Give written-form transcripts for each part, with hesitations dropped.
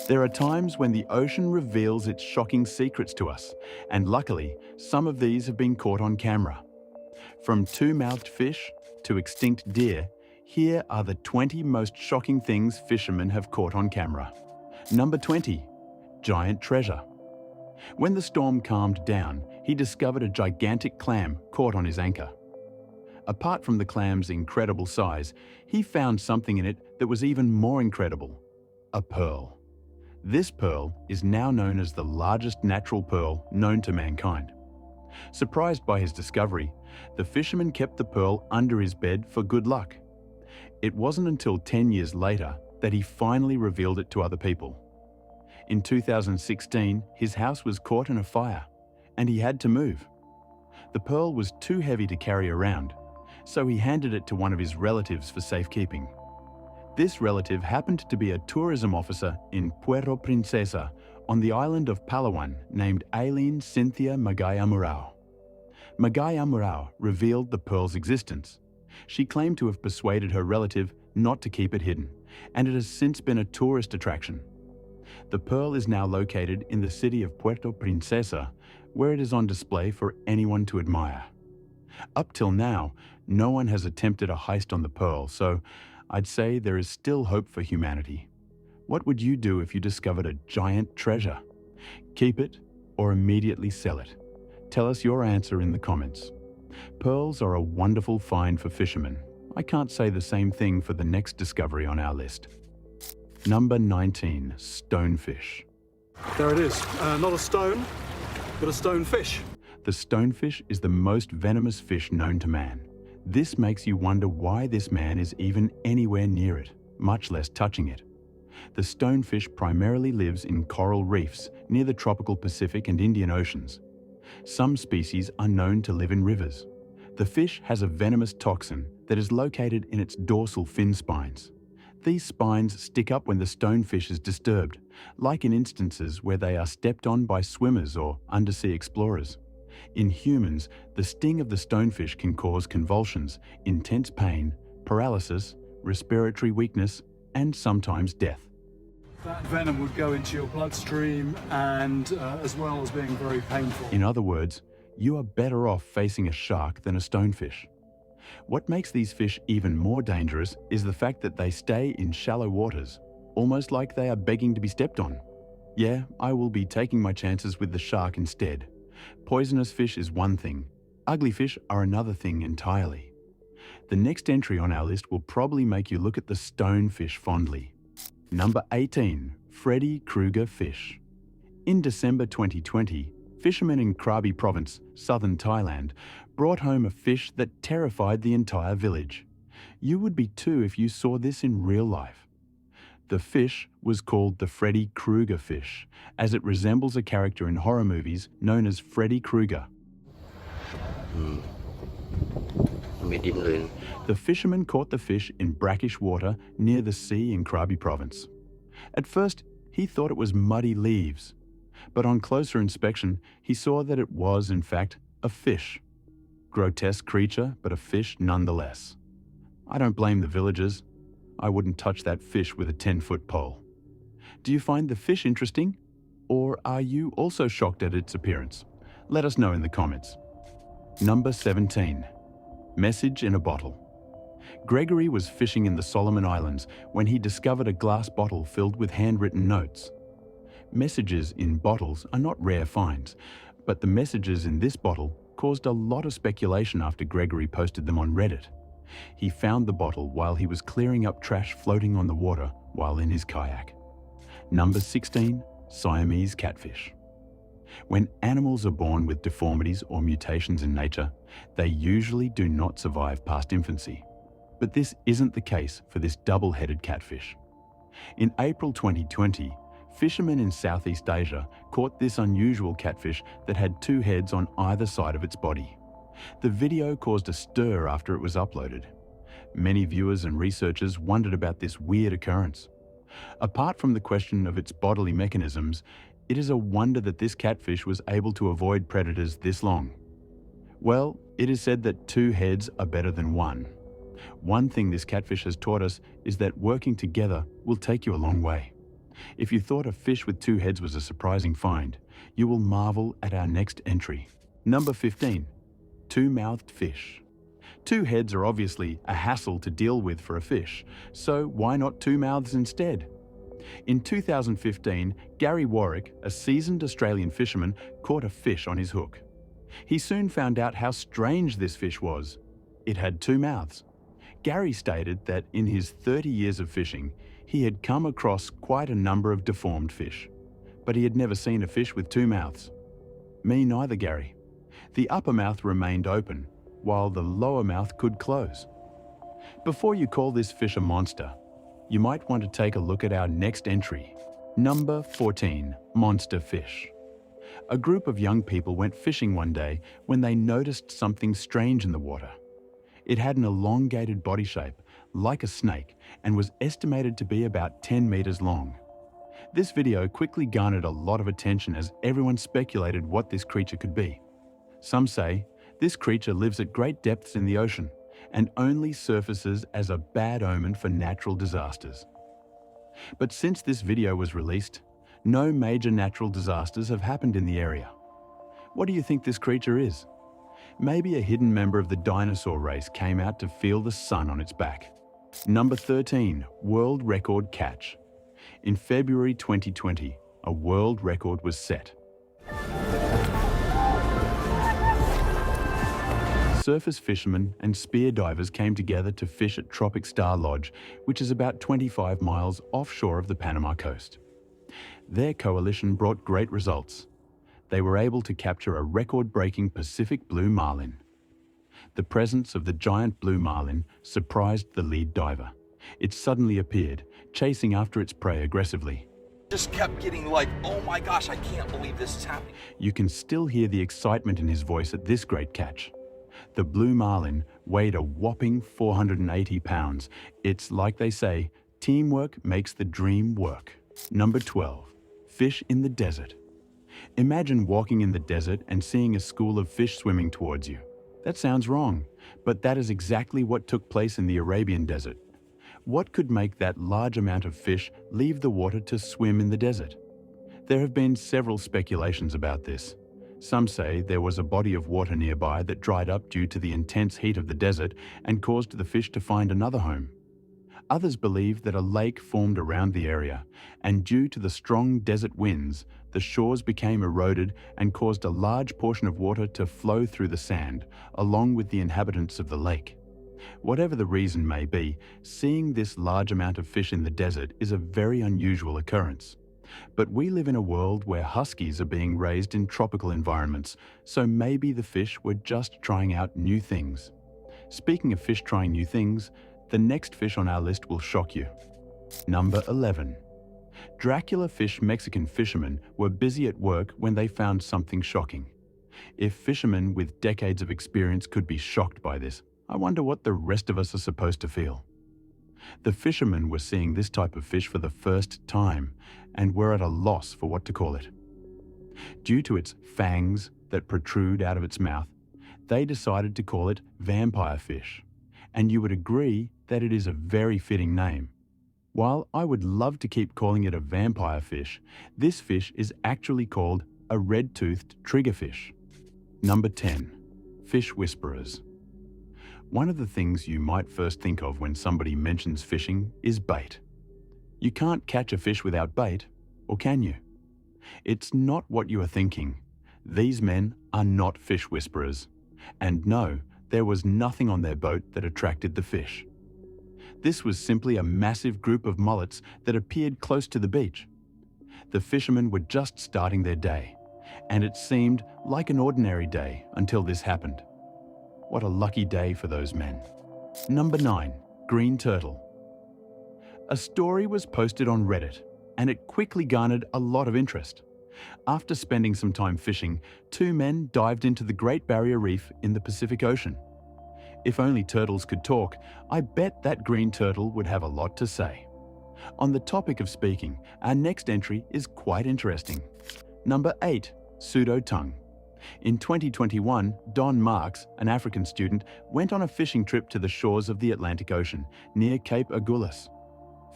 There are times when the ocean reveals its shocking secrets to us, and luckily, some of these have been caught on camera. From two-mouthed fish to extinct deer, here are the 20 most shocking things fishermen have caught on camera. Number 20. Giant treasure. When the storm calmed down, he discovered a gigantic clam caught on his anchor. Apart from the clam's incredible size, he found something in it that was even more incredible: a pearl. This pearl is now known as the largest natural pearl known to mankind. Surprised by his discovery, the fisherman kept the pearl under his bed for good luck. It wasn't until 10 years later that he finally revealed it to other people. In 2016, his house was caught in a fire, and he had to move. The pearl was too heavy to carry around, so he handed it to one of his relatives for safekeeping. This relative happened to be a tourism officer in Puerto Princesa on the island of Palawan named Aileen Cynthia Magayamurao. Magayamurao revealed the pearl's existence. She claimed to have persuaded her relative not to keep it hidden, and it has since been a tourist attraction. The pearl is now located in the city of Puerto Princesa, where it is on display for anyone to admire. Up till now, no one has attempted a heist on the pearl, so I'd say there is still hope for humanity. What would you do if you discovered a giant treasure? Keep it or immediately sell it? Tell us your answer in the comments. Pearls are a wonderful find for fishermen. I can't say the same thing for the next discovery on our list. Number 19. Stonefish. There it is. Not a stone, but a stonefish. The stonefish is the most venomous fish known to man. This makes you wonder why this man is even anywhere near it, much less touching it. The stonefish primarily lives in coral reefs near the tropical Pacific and Indian Oceans. Some species are known to live in rivers. The fish has a venomous toxin that is located in its dorsal fin spines. These spines stick up when the stonefish is disturbed, like in instances where they are stepped on by swimmers or undersea explorers. In humans, the sting of the stonefish can cause convulsions, intense pain, paralysis, respiratory weakness, and sometimes death. That venom would go into your bloodstream and as well as being very painful. In other words, you are better off facing a shark than a stonefish. What makes these fish even more dangerous is the fact that they stay in shallow waters, almost like they are begging to be stepped on. Yeah, I will be taking my chances with the shark instead. Poisonous fish is one thing, ugly fish are another thing entirely. The next entry on our list will probably make you look at the stonefish fondly. Number 18. Freddy Krueger fish. In December 2020, fishermen in Krabi province, southern Thailand, brought home a fish that terrified the entire village. You would be too if you saw this in real life. The fish was called the Freddy Krueger fish, as it resembles a character in horror movies known as Freddy Krueger. The fisherman caught the fish in brackish water near the sea in Krabi province. At first, he thought it was muddy leaves, but on closer inspection, he saw that it was, in fact, a fish. Grotesque creature, but a fish nonetheless. I don't blame the villagers. I wouldn't touch that fish with a 10-foot pole. Do you find the fish interesting? Or are you also shocked at its appearance? Let us know in the comments. Number 17. Message in a bottle. Gregory was fishing in the Solomon Islands when he discovered a glass bottle filled with handwritten notes. Messages in bottles are not rare finds, but the messages in this bottle caused a lot of speculation after Gregory posted them on Reddit. He found the bottle while he was clearing up trash floating on the water while in his kayak. Number 16. Siamese catfish. When animals are born with deformities or mutations in nature, they usually do not survive past infancy. But this isn't the case for this double-headed catfish. In April 2020, fishermen in Southeast Asia caught this unusual catfish that had two heads on either side of its body. The video caused a stir after it was uploaded. Many viewers and researchers wondered about this weird occurrence. Apart from the question of its bodily mechanisms, it is a wonder that this catfish was able to avoid predators this long. Well, it is said that two heads are better than one. One thing this catfish has taught us is that working together will take you a long way. If you thought a fish with two heads was a surprising find, you will marvel at our next entry. Number 15. Two-mouthed fish. Two heads are obviously a hassle to deal with for a fish, so why not two mouths instead? In 2015, Gary Warwick, a seasoned Australian fisherman, caught a fish on his hook. He soon found out how strange this fish was. It had two mouths. Gary stated that in his 30 years of fishing, he had come across quite a number of deformed fish, but he had never seen a fish with two mouths. Me neither, Gary. The upper mouth remained open, while the lower mouth could close. Before you call this fish a monster, you might want to take a look at our next entry. Number 14. Monster fish. A group of young people went fishing one day when they noticed something strange in the water. It had an elongated body shape, like a snake, and was estimated to be about 10 meters long. This video quickly garnered a lot of attention as everyone speculated what this creature could be. Some say this creature lives at great depths in the ocean and only surfaces as a bad omen for natural disasters. But since this video was released, no major natural disasters have happened in the area. What do you think this creature is? Maybe a hidden member of the dinosaur race came out to feel the sun on its back. Number 13. World record catch. In February 2020, a world record was set. Surface fishermen and spear divers came together to fish at Tropic Star Lodge, which is about 25 miles offshore of the Panama coast. Their coalition brought great results. They were able to capture a record-breaking Pacific blue marlin. The presence of the giant blue marlin surprised the lead diver. It suddenly appeared, chasing after its prey aggressively. Just kept getting like, oh my gosh, I can't believe this is happening. You can still hear the excitement in his voice at this great catch. The blue marlin weighed a whopping 480 pounds. It's like they say, teamwork makes the dream work. Number 12. Fish in the desert. Imagine walking in the desert and seeing a school of fish swimming towards you. That sounds wrong, but that is exactly what took place in the Arabian desert. What could make that large amount of fish leave the water to swim in the desert? There have been several speculations about this. Some say there was a body of water nearby that dried up due to the intense heat of the desert and caused the fish to find another home. Others believe that a lake formed around the area, and due to the strong desert winds, the shores became eroded and caused a large portion of water to flow through the sand, along with the inhabitants of the lake. Whatever the reason may be, seeing this large amount of fish in the desert is a very unusual occurrence. But we live in a world where huskies are being raised in tropical environments, so maybe the fish were just trying out new things. Speaking of fish trying new things, the next fish on our list will shock you. Number 11. Dracula fish Mexican fishermen were busy at work when they found something shocking. If fishermen with decades of experience could be shocked by this, I wonder what the rest of us are supposed to feel. The fishermen were seeing this type of fish for the first time and were at a loss for what to call it. Due to its fangs that protrude out of its mouth, they decided to call it vampire fish. And you would agree that it is a very fitting name. While I would love to keep calling it a vampire fish, this fish is actually called a red-toothed triggerfish. Number 10. Fish whisperers. One of the things you might first think of when somebody mentions fishing is bait. You can't catch a fish without bait, or can you? It's not what you are thinking. These men are not fish whisperers. And no, there was nothing on their boat that attracted the fish. This was simply a massive group of mullets that appeared close to the beach. The fishermen were just starting their day, and it seemed like an ordinary day until this happened. What a lucky day for those men. Number 9. Green turtle. A story was posted on Reddit, and it quickly garnered a lot of interest. After spending some time fishing, two men dived into the Great Barrier Reef in the Pacific Ocean. If only turtles could talk, I bet that green turtle would have a lot to say. On the topic of speaking, our next entry is quite interesting. Number 8. Pseudo-tongue. In 2021, Don Marks, an African student, went on a fishing trip to the shores of the Atlantic Ocean, near Cape Agulhas.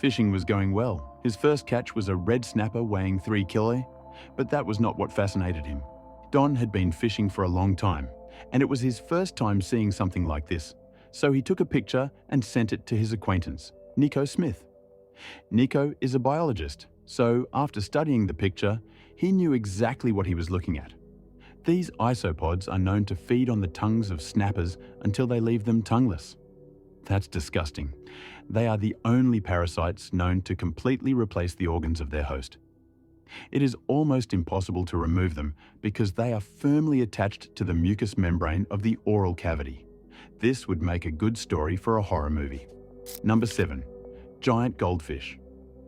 Fishing was going well. His first catch was a red snapper weighing 3 kilo, but that was not what fascinated him. Don had been fishing for a long time, and it was his first time seeing something like this, so he took a picture and sent it to his acquaintance, Nico Smith. Nico is a biologist, so after studying the picture, he knew exactly what he was looking at. These isopods are known to feed on the tongues of snappers until they leave them tongueless. That's disgusting. They are the only parasites known to completely replace the organs of their host. It is almost impossible to remove them because they are firmly attached to the mucous membrane of the oral cavity. This would make a good story for a horror movie. Number 7. Giant goldfish.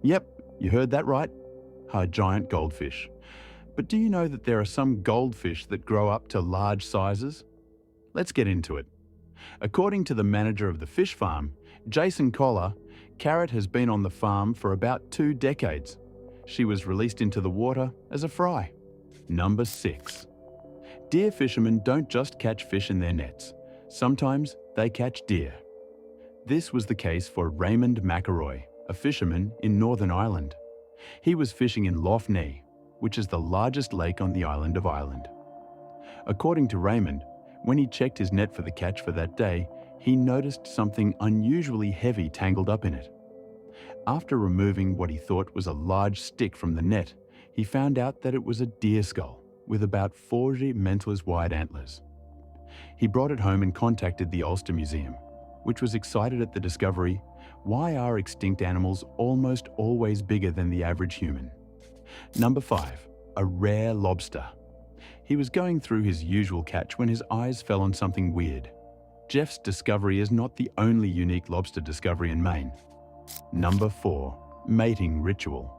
Yep, you heard that right. A giant goldfish. But do you know that there are some goldfish that grow up to large sizes? Let's get into it. According to the manager of the fish farm, Jason Collar, Carrot has been on the farm for about 2 decades. She was released into the water as a fry. Number 6. Deer fishermen don't just catch fish in their nets. Sometimes they catch deer. This was the case for Raymond McElroy, a fisherman in Northern Ireland. He was fishing in Lough Neagh, which is the largest lake on the island of Ireland. According to Raymond, when he checked his net for the catch for that day, he noticed something unusually heavy tangled up in it. After removing what he thought was a large stick from the net, he found out that it was a deer skull with about 40 mentors-wide antlers. He brought it home and contacted the Ulster Museum, which was excited at the discovery, why are extinct animals almost always bigger than the average human? Number 5. A rare lobster. He was going through his usual catch when his eyes fell on something weird. Jeff's discovery is not the only unique lobster discovery in Maine. Number 4. Mating ritual.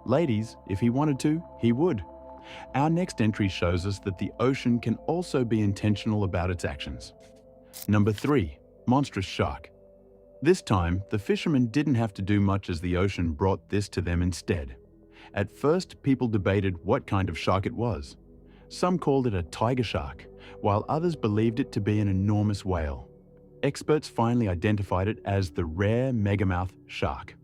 Ladies, if he wanted to, he would. Our next entry shows us that the ocean can also be intentional about its actions. Number 3. Monstrous shark. This time, the fishermen didn't have to do much as the ocean brought this to them instead. At first, people debated what kind of shark it was. Some called it a tiger shark, while others believed it to be an enormous whale. Experts finally identified it as the rare megamouth shark.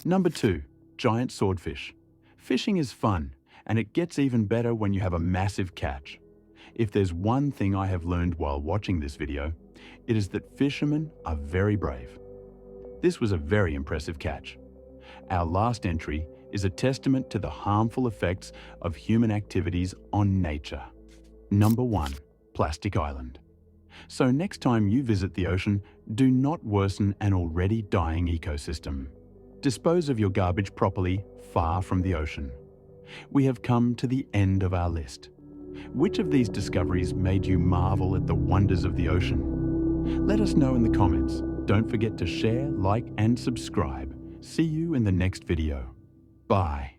Number 2. Giant swordfish. Fishing is fun, and it gets even better when you have a massive catch. If there's one thing I have learned while watching this video, it is that fishermen are very brave. This was a very impressive catch. Our last entry is a testament to the harmful effects of human activities on nature. Number 1. Plastic Island. So next time you visit the ocean, do not worsen an already dying ecosystem. Dispose of your garbage properly, far from the ocean. We have come to the end of our list. Which of these discoveries made you marvel at the wonders of the ocean? Let us know in the comments. Don't forget to share, like, and subscribe. See you in the next video. Bye.